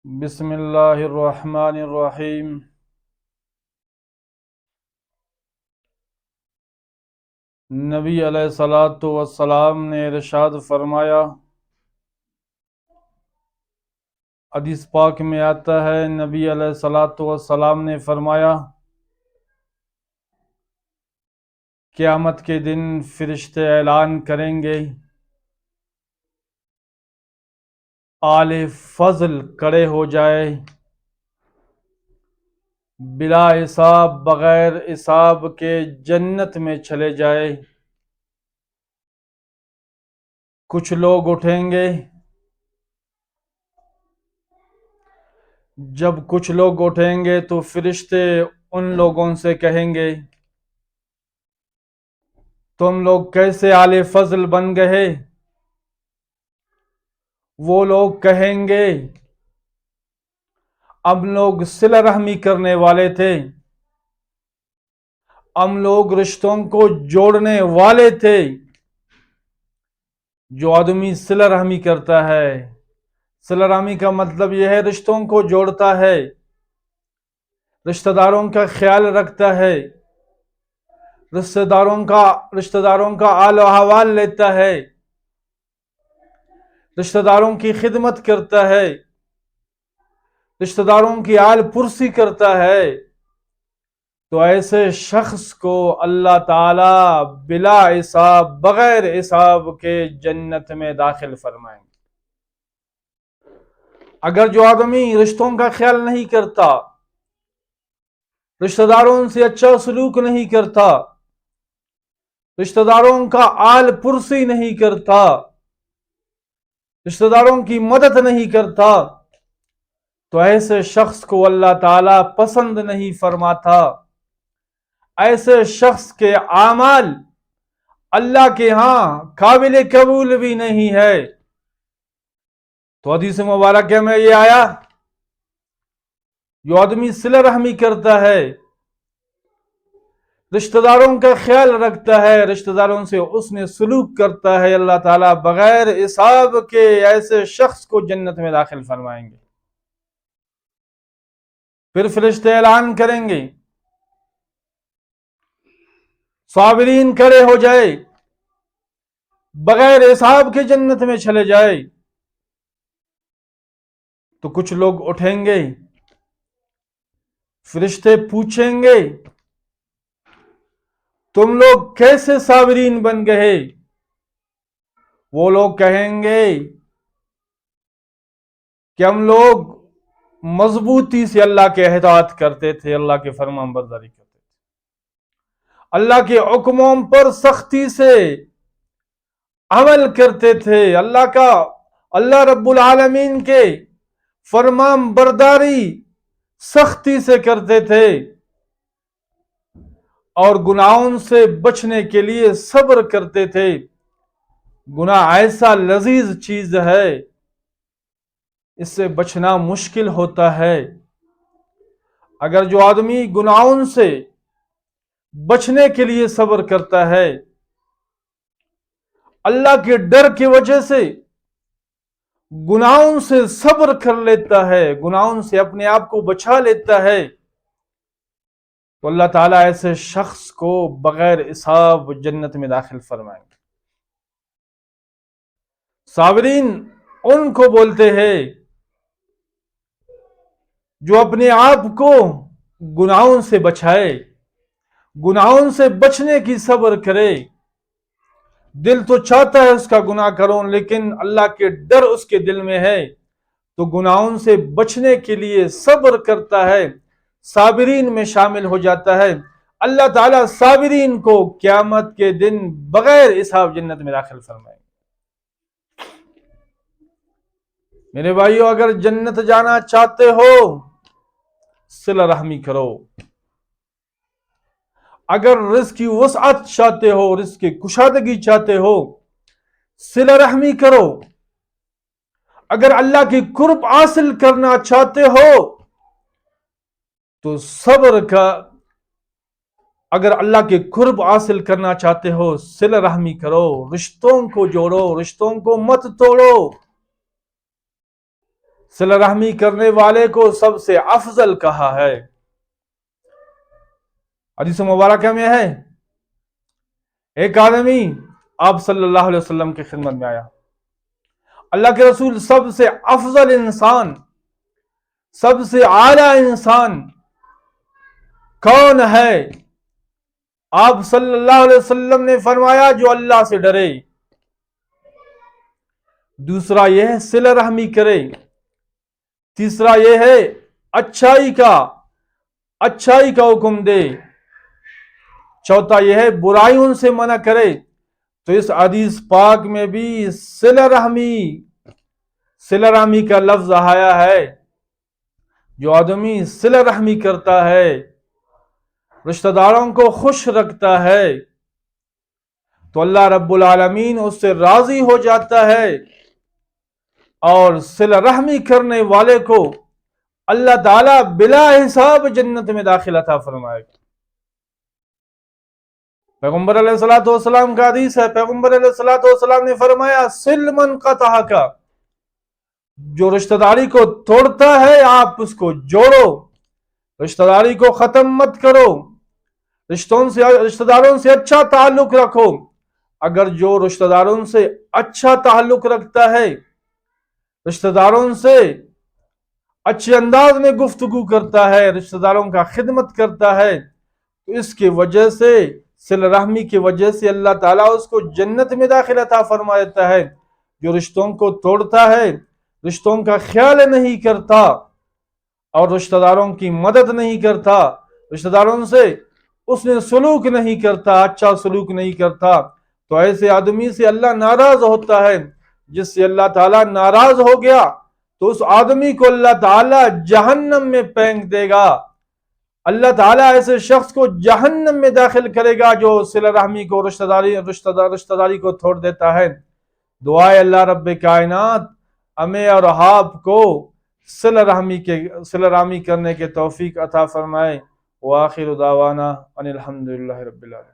بسم اللہ الرحمن الرحیم۔ نبی علیہ الصلاۃ والسلام نے ارشاد فرمایا، حدیث پاک میں آتا ہے، نبی علیہ الصلاۃ والسلام نے فرمایا، قیامت کے دن فرشتے اعلان کریں گے، آل فضل کڑے ہو جائے، بلا حساب بغیر حساب کے جنت میں چلے جائے۔ کچھ لوگ اٹھیں گے، جب کچھ لوگ اٹھیں گے تو فرشتے ان لوگوں سے کہیں گے، تم لوگ کیسے آل فضل بن گئے؟ وہ لوگ کہیں گے، ہم لوگ صلہ رحمی کرنے والے تھے، ہم لوگ رشتوں کو جوڑنے والے تھے۔ جو آدمی صلہ رحمی کرتا ہے، صلہ رحمی کا مطلب یہ ہے رشتوں کو جوڑتا ہے، رشتہ داروں کا خیال رکھتا ہے، رشتہ داروں کا حال و احوال لیتا ہے، رشتہ داروں کی خدمت کرتا ہے، رشتہ داروں کی حال پرسی کرتا ہے، تو ایسے شخص کو اللہ تعالی بلا حساب بغیر حساب کے جنت میں داخل فرمائیں گے۔ اگر جو آدمی رشتوں کا خیال نہیں کرتا، رشتہ داروں سے اچھا سلوک نہیں کرتا، رشتہ داروں کا حال پرسی نہیں کرتا، رشتہ داروں کی مدد نہیں کرتا، تو ایسے شخص کو اللہ تعالی پسند نہیں فرماتا، ایسے شخص کے اعمال اللہ کے ہاں قابل قبول بھی نہیں ہے۔ تو حدیث مبارکہ میں یہ آیا، جو آدمی صلہ رحمی کرتا ہے، رشتہ داروں کا خیال رکھتا ہے، رشتہ داروں سے حسن سلوک کرتا ہے، اللہ تعالیٰ بغیر حساب کے ایسے شخص کو جنت میں داخل فرمائیں گے۔ پھر فرشتے اعلان کریں گے، صابرین کھڑے ہو جائے، بغیر حساب کے جنت میں چلے جائے۔ تو کچھ لوگ اٹھیں گے، فرشتے پوچھیں گے، تم لوگ کیسے صابرین بن گئے؟ وہ لوگ کہیں گے کہ ہم لوگ مضبوطی سے اللہ کے اطاعت کرتے تھے، اللہ کے فرمان برداری کرتے تھے، اللہ کے حکموں پر سختی سے عمل کرتے تھے، اللہ رب العالمین کے فرمان برداری سختی سے کرتے تھے، اور گناہوں سے بچنے کے لیے صبر کرتے تھے۔ گناہ ایسا لذیذ چیز ہے، اس سے بچنا مشکل ہوتا ہے۔ اگر جو آدمی گناہوں سے بچنے کے لیے صبر کرتا ہے، اللہ کے ڈر کی وجہ سے گناہوں سے صبر کر لیتا ہے، گناہوں سے اپنے آپ کو بچا لیتا ہے، تو اللہ تعالیٰ ایسے شخص کو بغیر حساب جنت میں داخل فرمائیں گے۔ صابرین ان کو بولتے ہیں جو اپنے آپ کو گناہوں سے بچائے، گناہوں سے بچنے کی صبر کرے۔ دل تو چاہتا ہے اس کا گناہ کروں، لیکن اللہ کے ڈر اس کے دل میں ہے، تو گناہوں سے بچنے کے لیے صبر کرتا ہے، صابرین میں شامل ہو جاتا ہے۔ اللہ تعالیٰ صابرین کو قیامت کے دن بغیر حساب جنت میں داخل فرمائے۔ میرے بھائیو، اگر جنت جانا چاہتے ہو، صلہ رحمی کرو۔ اگر رزق کی وسعت چاہتے ہو، رزق کی کشادگی چاہتے ہو، صلہ رحمی کرو۔ اگر اللہ کی قرب حاصل کرنا چاہتے ہو تو صبر کا، اگر اللہ کے قرب حاصل کرنا چاہتے ہو صلہ رحمی کرو، رشتوں کو جوڑو، رشتوں کو مت توڑو۔ صلہ رحمی کرنے والے کو سب سے افضل کہا ہے۔ حدیث مبارکہ میں ہے، ایک آدمی آپ صلی اللہ علیہ وسلم کی خدمت میں آیا، اللہ کے رسول سب سے افضل انسان، سب سے اعلیٰ انسان کون ہے؟ آپ صلی اللہ علیہ وسلم نے فرمایا جو اللہ سے ڈرے، دوسرا یہ ہے صلہ رحمی کرے، تیسرا یہ ہے اچھائی کا حکم دے، چوتھا یہ ہے برائیوں سے منع کرے۔ تو اس حدیث پاک میں بھی صلہ رحمی کا لفظ آیا ہے۔ جو آدمی صلہ رحمی کرتا ہے، رشتہ داروں کو خوش رکھتا ہے، تو اللہ رب العالمین اس سے راضی ہو جاتا ہے، اور صلہ رحمی کرنے والے کو اللہ تعالیٰ بلا حساب جنت میں داخل عطا فرمائے گا۔ پیغمبر علیہ الصلوۃ والسلام کا حدیث ہے، پیغمبر علیہ الصلوۃ والسلام نے فرمایا صل من قطعک، جو رشتہ داری کو توڑتا ہے آپ اس کو جوڑو، رشتہ داری کو ختم مت کرو، رشتہ داروں سے اچھا تعلق رکھو۔ اگر جو رشتہ داروں سے اچھا تعلق رکھتا ہے، رشتہ داروں سے اچھے انداز میں گفتگو کرتا ہے، رشتہ داروں کا خدمت کرتا ہے، تو اس کی وجہ سے، صلہ رحمی کی وجہ سے اللہ تعالیٰ اس کو جنت میں داخل عطا فرما دیتا ہے۔ جو رشتوں کو توڑتا ہے، رشتوں کا خیال نہیں کرتا اور رشتہ داروں کی مدد نہیں کرتا، رشتہ داروں سے اس نے سلوک نہیں کرتا، اچھا سلوک نہیں کرتا، تو ایسے آدمی سے اللہ ناراض ہوتا ہے۔ جس سے اللہ تعالیٰ ناراض ہو گیا تو اس آدمی کو اللہ تعالیٰ جہنم میں پھینک دے گا۔ اللہ تعالیٰ ایسے شخص کو جہنم میں داخل کرے گا جو صلہ رحمی کو، رشتہ داری کو توڑ دیتا ہے۔ دعائے اللہ رب کائنات ہمیں اور آپ کو صلہ رحمی کرنے کے توفیق عطا فرمائے۔ وآخر دعوانا ان الحمدللہ رب العالمین۔